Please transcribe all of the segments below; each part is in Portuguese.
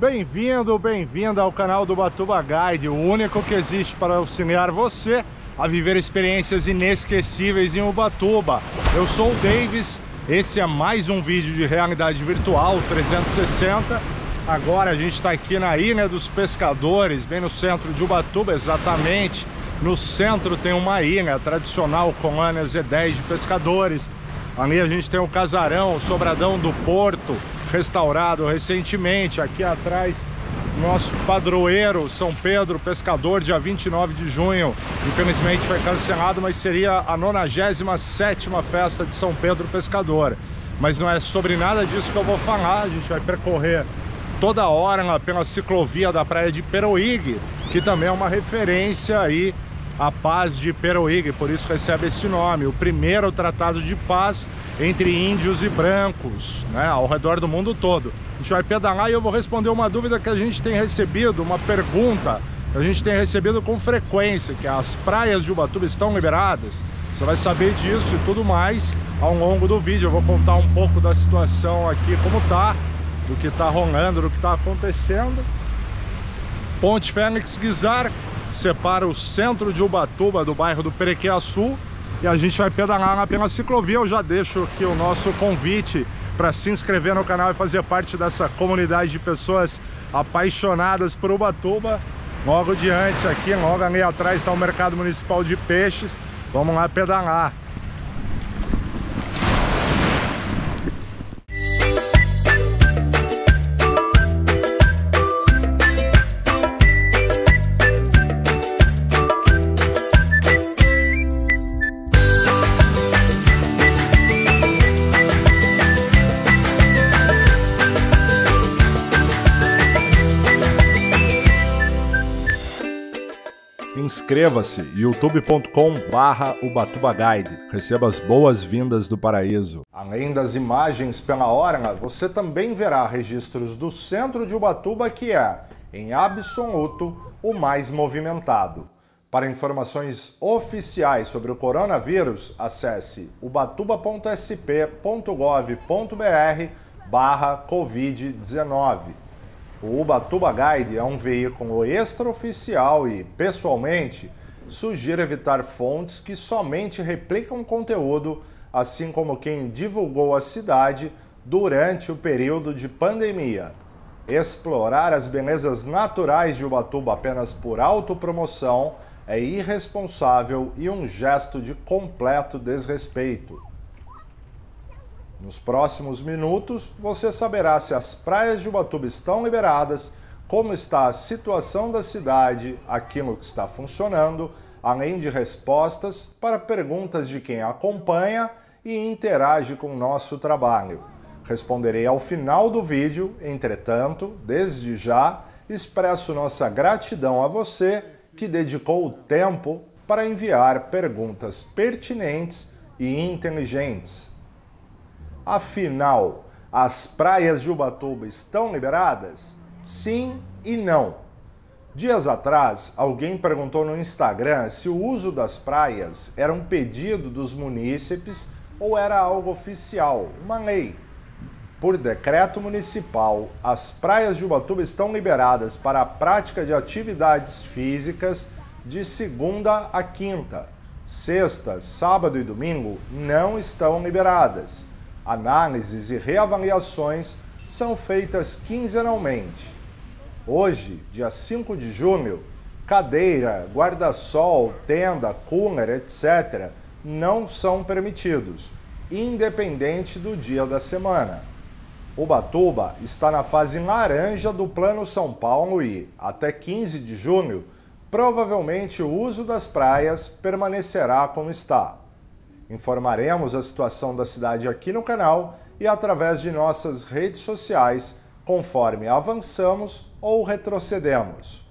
Bem-vindo, bem-vinda ao canal do Ubatuba Guide, o único que existe para auxiliar você a viver experiências inesquecíveis em Ubatuba. Eu sou o Davis, esse é mais um vídeo de realidade virtual 360. Agora a gente está aqui na Ilha dos Pescadores, bem no centro de Ubatuba, exatamente. No centro tem uma ilha tradicional, colônia Z10 de pescadores. Ali a gente tem o casarão, o Sobradão do Porto, restaurado recentemente. Aqui atrás, nosso padroeiro São Pedro Pescador, dia 29 de junho. Infelizmente foi cancelado, mas seria a 97ª festa de São Pedro Pescador. Mas não é sobre nada disso que eu vou falar. A gente vai percorrer toda hora pela ciclovia da praia de Peroígue, que também é uma referência aí à paz de Peroígue, por isso recebe esse nome, o primeiro tratado de paz entre índios e brancos, né, ao redor do mundo todo. A gente vai pedalar e eu vou responder uma dúvida que a gente tem recebido, uma pergunta que a gente tem recebido com frequência, que as praias de Ubatuba estão liberadas? Você vai saber disso e tudo mais ao longo do vídeo. Eu vou contar um pouco da situação aqui, como tá, do que tá rolando, do que tá acontecendo. Ponte Félix Guizar separa o centro de Ubatuba do bairro do Perequiaçu e a gente vai pedalar lá pela ciclovia. Eu já deixo aqui o nosso convite para se inscrever no canal e fazer parte dessa comunidade de pessoas apaixonadas por Ubatuba. Logo diante aqui, logo ali atrás está o Mercado Municipal de Peixes. Vamos lá pedalar. Inscreva-se, youtube.com/UbatubaGuide. Receba as boas-vindas do paraíso. Além das imagens pela orla, você também verá registros do centro de Ubatuba, que é, em absoluto, o mais movimentado. Para informações oficiais sobre o coronavírus, acesse ubatuba.sp.gov.br/Covid-19. O Ubatuba Guide é um veículo extraoficial e, pessoalmente, sugiro evitar fontes que somente replicam conteúdo, assim como quem divulgou a cidade durante o período de pandemia. Explorar as belezas naturais de Ubatuba apenas por autopromoção é irresponsável e um gesto de completo desrespeito. Nos próximos minutos, você saberá se as praias de Ubatuba estão liberadas, como está a situação da cidade, aquilo que está funcionando, além de respostas para perguntas de quem acompanha e interage com o nosso trabalho. Responderei ao final do vídeo, entretanto, desde já, expresso nossa gratidão a você que dedicou o tempo para enviar perguntas pertinentes e inteligentes. Afinal, as praias de Ubatuba estão liberadas? Sim e não. Dias atrás, alguém perguntou no Instagram se o uso das praias era um pedido dos munícipes ou era algo oficial, uma lei. Por decreto municipal, as praias de Ubatuba estão liberadas para a prática de atividades físicas de segunda a quinta. Sexta, sábado e domingo não estão liberadas. Análises e reavaliações são feitas quinzenalmente. Hoje, dia 5 de junho, cadeira, guarda-sol, tenda, cooler, etc. não são permitidos, independente do dia da semana. Ubatuba está na fase laranja do Plano São Paulo e, até 15 de junho, provavelmente o uso das praias permanecerá como está. Informaremos a situação da cidade aqui no canal e através de nossas redes sociais, conforme avançamos ou retrocedemos.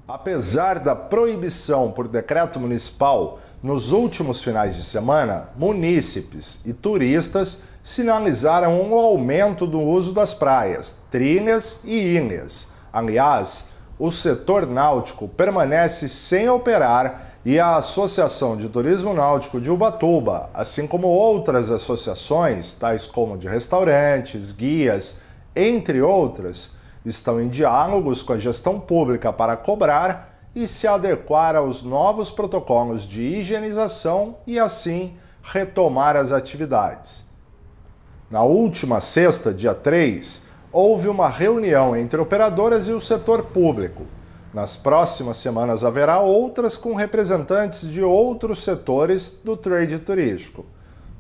Apesar da proibição por decreto municipal, nos últimos finais de semana, munícipes e turistas sinalizaram um aumento do uso das praias, trilhas e ilhas. Aliás, o setor náutico permanece sem operar e a Associação de Turismo Náutico de Ubatuba, assim como outras associações, tais como de restaurantes, guias, entre outras, estão em diálogos com a gestão pública para cobrar e se adequar aos novos protocolos de higienização e, assim, retomar as atividades. Na última sexta, dia 3, houve uma reunião entre operadoras e o setor público. Nas próximas semanas haverá outras com representantes de outros setores do trade turístico.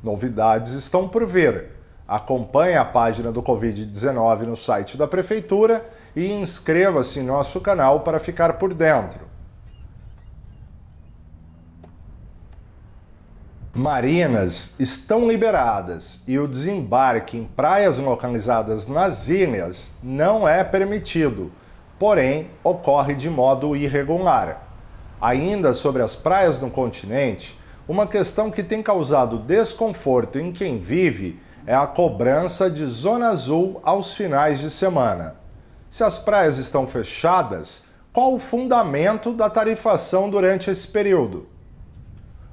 Novidades estão por vir. Acompanhe a página do Covid-19 no site da Prefeitura e inscreva-se em nosso canal para ficar por dentro. Marinas estão liberadas e o desembarque em praias localizadas nas ilhas não é permitido, porém ocorre de modo irregular. Ainda sobre as praias no continente, uma questão que tem causado desconforto em quem vive é a cobrança de zona azul aos finais de semana. Se as praias estão fechadas, qual o fundamento da tarifação durante esse período?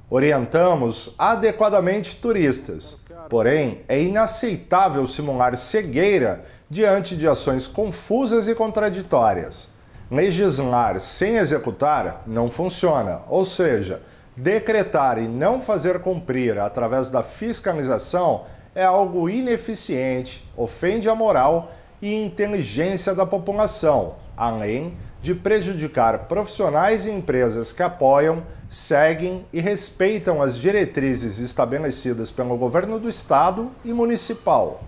Orientamos adequadamente turistas, porém é inaceitável simular cegueira diante de ações confusas e contraditórias. Legislar sem executar não funciona, ou seja, decretar e não fazer cumprir através da fiscalização é algo ineficiente, ofende a moral e inteligência da população, além de prejudicar profissionais e empresas que apoiam, seguem e respeitam as diretrizes estabelecidas pelo governo do estado e municipal.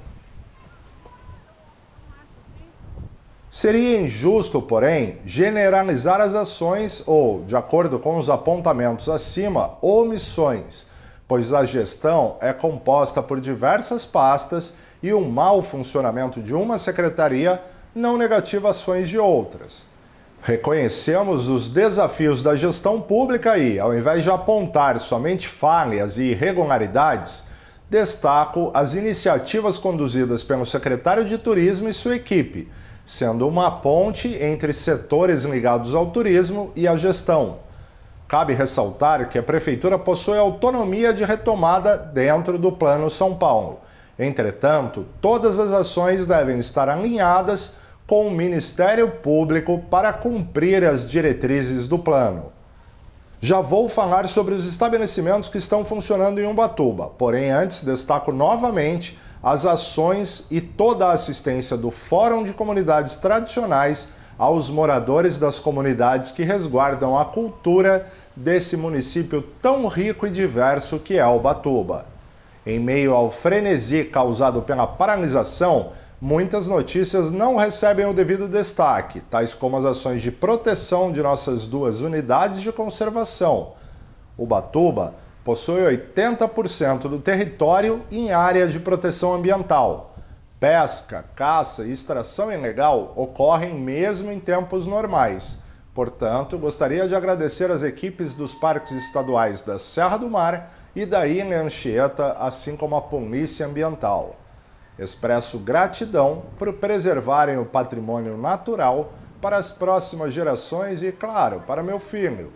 Seria injusto, porém, generalizar as ações ou, de acordo com os apontamentos acima, omissões, pois a gestão é composta por diversas pastas e o mau funcionamento de uma secretaria não negativa ações de outras. Reconhecemos os desafios da gestão pública e, ao invés de apontar somente falhas e irregularidades, destaco as iniciativas conduzidas pelo secretário de Turismo e sua equipe, sendo uma ponte entre setores ligados ao turismo e à gestão. Cabe ressaltar que a Prefeitura possui autonomia de retomada dentro do Plano São Paulo. Entretanto, todas as ações devem estar alinhadas com o Ministério Público para cumprir as diretrizes do plano. Já vou falar sobre os estabelecimentos que estão funcionando em Ubatuba, porém antes destaco novamente as ações e toda a assistência do Fórum de Comunidades Tradicionais aos moradores das comunidades que resguardam a cultura desse município tão rico e diverso que é Ubatuba. Em meio ao frenesi causado pela paralisação, muitas notícias não recebem o devido destaque, tais como as ações de proteção de nossas duas unidades de conservação. Ubatuba possui 80% do território em área de proteção ambiental. Pesca, caça e extração ilegal ocorrem mesmo em tempos normais. Portanto, gostaria de agradecer às equipes dos parques estaduais da Serra do Mar e da Ilha Anchieta, assim como a Polícia Ambiental. Expresso gratidão por preservarem o patrimônio natural para as próximas gerações e, claro, para meu filho.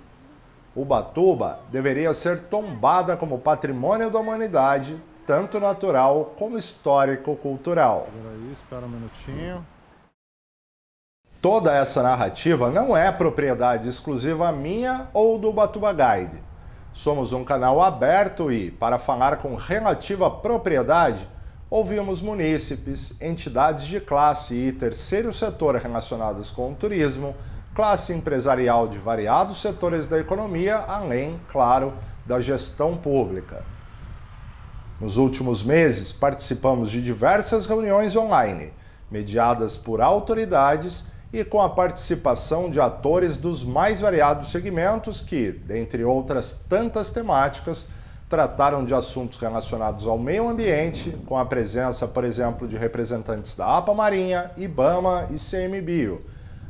Ubatuba deveria ser tombada como patrimônio da humanidade, tanto natural como histórico-cultural. Espera um minutinho. Toda essa narrativa não é propriedade exclusiva minha ou do Ubatuba Guide. Somos um canal aberto e, para falar com relativa propriedade, ouvimos munícipes, entidades de classe e terceiro setor relacionadas com o turismo, classe empresarial de variados setores da economia, além, claro, da gestão pública. Nos últimos meses, participamos de diversas reuniões online, mediadas por autoridades e com a participação de atores dos mais variados segmentos que, dentre outras tantas temáticas, trataram de assuntos relacionados ao meio ambiente, com a presença, por exemplo, de representantes da APA Marinha, IBAMA e CMBio,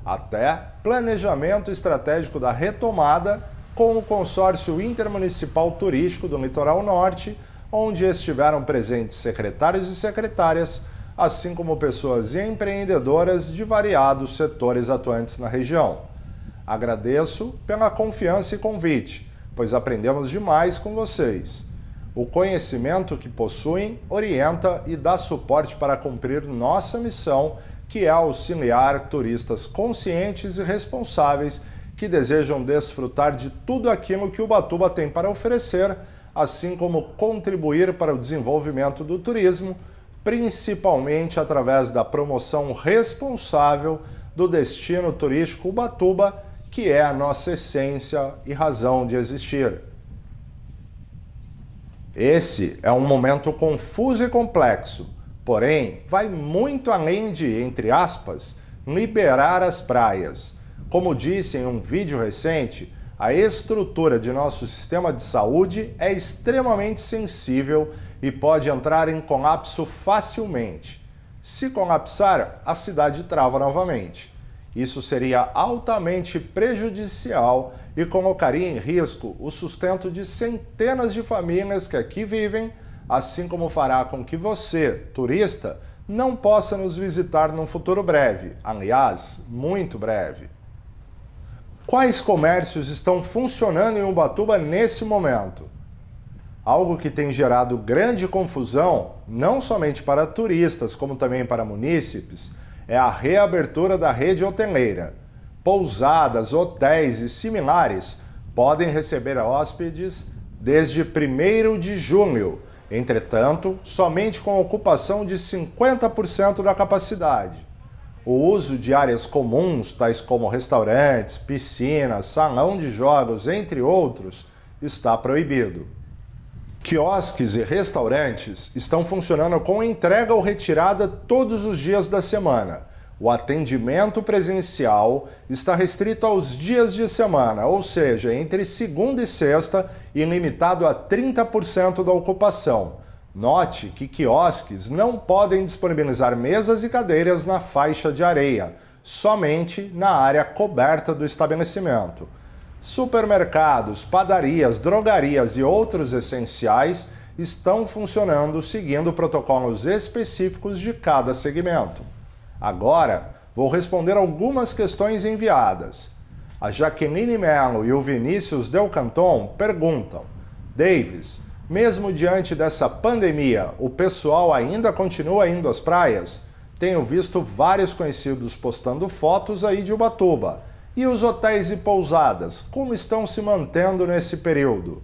até planejamento estratégico da retomada com o Consórcio Intermunicipal Turístico do Litoral Norte, onde estiveram presentes secretários e secretárias, assim como pessoas empreendedoras de variados setores atuantes na região. Agradeço pela confiança e convite, pois aprendemos demais com vocês. O conhecimento que possuem orienta e dá suporte para cumprir nossa missão que é auxiliar turistas conscientes e responsáveis que desejam desfrutar de tudo aquilo que Ubatuba tem para oferecer, assim como contribuir para o desenvolvimento do turismo, principalmente através da promoção responsável do destino turístico Ubatuba, que é a nossa essência e razão de existir. Esse é um momento confuso e complexo, porém vai muito além de, entre aspas, liberar as praias. Como disse em um vídeo recente, a estrutura de nosso sistema de saúde é extremamente sensível e pode entrar em colapso facilmente. Se colapsar, a cidade trava novamente. Isso seria altamente prejudicial e colocaria em risco o sustento de centenas de famílias que aqui vivem, assim como fará com que você, turista, não possa nos visitar num futuro breve, aliás, muito breve. Quais comércios estão funcionando em Ubatuba nesse momento? Algo que tem gerado grande confusão, não somente para turistas, como também para munícipes, é a reabertura da rede hoteleira. Pousadas, hotéis e similares podem receber hóspedes desde 1º de junho, entretanto, somente com ocupação de 50% da capacidade. O uso de áreas comuns, tais como restaurantes, piscinas, salão de jogos, entre outros, está proibido. Quiosques e restaurantes estão funcionando com entrega ou retirada todos os dias da semana. O atendimento presencial está restrito aos dias de semana, ou seja, entre segunda e sexta e limitado a 30% da ocupação. Note que quiosques não podem disponibilizar mesas e cadeiras na faixa de areia, somente na área coberta do estabelecimento. Supermercados, padarias, drogarias e outros essenciais estão funcionando seguindo protocolos específicos de cada segmento. Agora, vou responder algumas questões enviadas. A Jaqueline Mello e o Vinícius Del Canton perguntam: Davis, mesmo diante dessa pandemia, o pessoal ainda continua indo às praias? Tenho visto vários conhecidos postando fotos aí de Ubatuba. E os hotéis e pousadas, como estão se mantendo nesse período?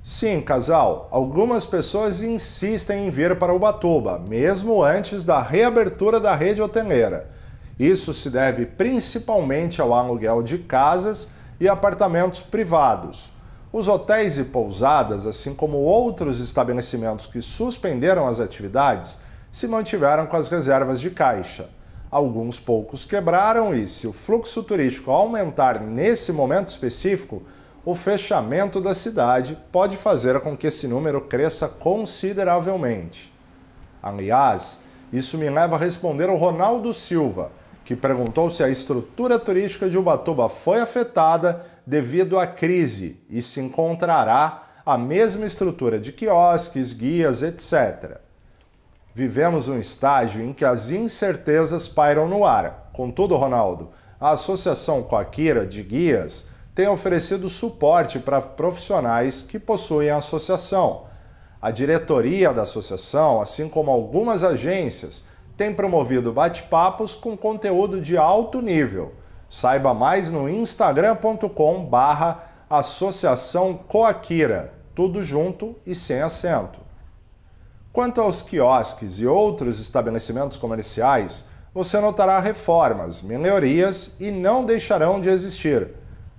Sim, casal, algumas pessoas insistem em vir para Ubatuba, mesmo antes da reabertura da rede hoteleira. Isso se deve principalmente ao aluguel de casas e apartamentos privados. Os hotéis e pousadas, assim como outros estabelecimentos que suspenderam as atividades, se mantiveram com as reservas de caixa. Alguns poucos quebraram e, se o fluxo turístico aumentar nesse momento específico, o fechamento da cidade pode fazer com que esse número cresça consideravelmente. Aliás, isso me leva a responder ao Ronaldo Silva, que perguntou se a estrutura turística de Ubatuba foi afetada devido à crise e se encontrará a mesma estrutura de quiosques, guias, etc. Vivemos um estágio em que as incertezas pairam no ar. Contudo, Ronaldo, a Associação Coakira de Guias tem oferecido suporte para profissionais que possuem a associação. A diretoria da associação, assim como algumas agências, tem promovido bate-papos com conteúdo de alto nível. Saiba mais no instagram.com/Associação Coakira, tudo junto e sem acento. Quanto aos quiosques e outros estabelecimentos comerciais, você notará reformas, melhorias e não deixarão de existir.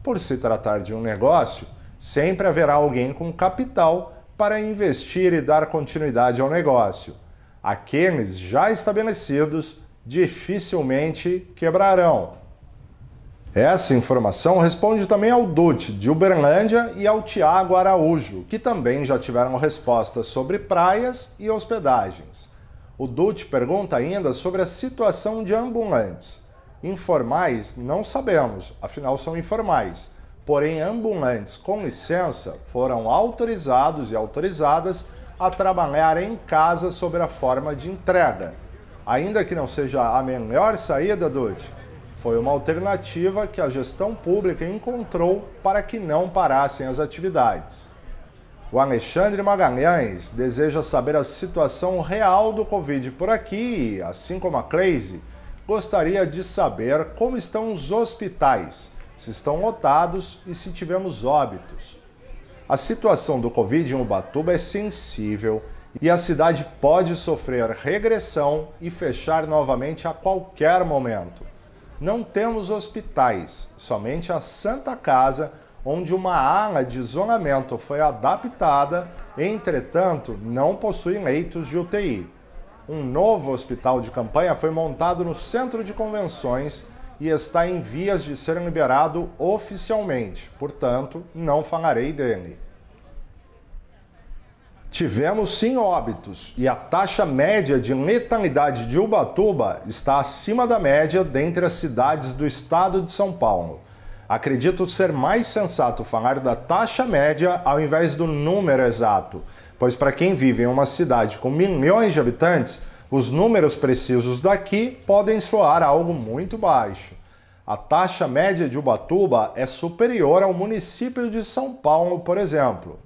Por se tratar de um negócio, sempre haverá alguém com capital para investir e dar continuidade ao negócio. Aqueles já estabelecidos dificilmente quebrarão. Essa informação responde também ao Dutch, de Uberlândia, e ao Tiago Araújo, que também já tiveram respostas sobre praias e hospedagens. O Dutch pergunta ainda sobre a situação de ambulantes. Informais não sabemos, afinal são informais. Porém, ambulantes com licença foram autorizados e autorizadas a trabalhar em casa sob a forma de entrega. Ainda que não seja a melhor saída, Dutch, foi uma alternativa que a gestão pública encontrou para que não parassem as atividades. O Alexandre Magalhães deseja saber a situação real do Covid por aqui e, assim como a Cleise, gostaria de saber como estão os hospitais, se estão lotados e se tivemos óbitos. A situação do Covid em Ubatuba é sensível e a cidade pode sofrer regressão e fechar novamente a qualquer momento. Não temos hospitais, somente a Santa Casa, onde uma ala de isolamento foi adaptada, entretanto, não possui leitos de UTI. Um novo hospital de campanha foi montado no centro de convenções e está em vias de ser liberado oficialmente, portanto, não falarei dele. Tivemos sim óbitos e a taxa média de letalidade de Ubatuba está acima da média dentre as cidades do estado de São Paulo. Acredito ser mais sensato falar da taxa média ao invés do número exato, pois para quem vive em uma cidade com milhões de habitantes, os números precisos daqui podem soar algo muito baixo. A taxa média de Ubatuba é superior ao município de São Paulo, por exemplo.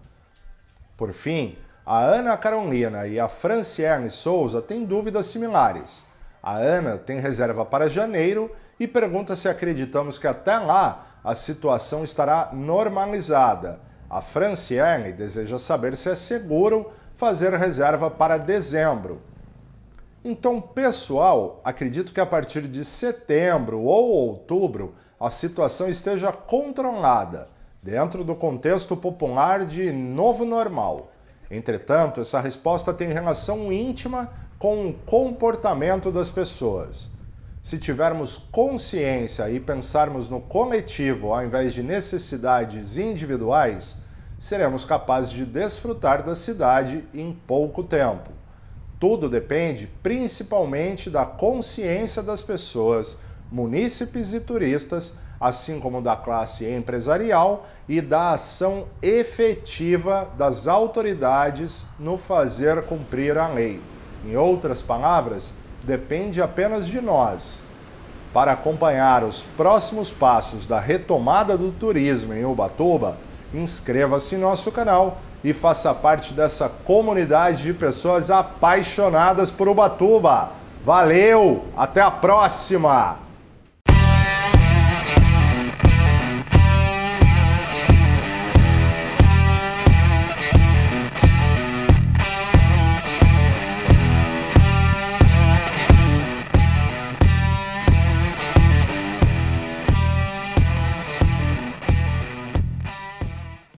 Por fim, a Ana Carolina e a Franciele Souza têm dúvidas similares. A Ana tem reserva para janeiro e pergunta se acreditamos que até lá a situação estará normalizada. A Franciele deseja saber se é seguro fazer reserva para dezembro. Então, pessoal, acredito que a partir de setembro ou outubro a situação esteja controlada, dentro do contexto popular de novo normal. Entretanto, essa resposta tem relação íntima com o comportamento das pessoas. Se tivermos consciência e pensarmos no coletivo ao invés de necessidades individuais, seremos capazes de desfrutar da cidade em pouco tempo. Tudo depende principalmente da consciência das pessoas, munícipes e turistas, assim como da classe empresarial e da ação efetiva das autoridades no fazer cumprir a lei. Em outras palavras, depende apenas de nós. Para acompanhar os próximos passos da retomada do turismo em Ubatuba, inscreva-se em nosso canal e faça parte dessa comunidade de pessoas apaixonadas por Ubatuba. Valeu! Até a próxima!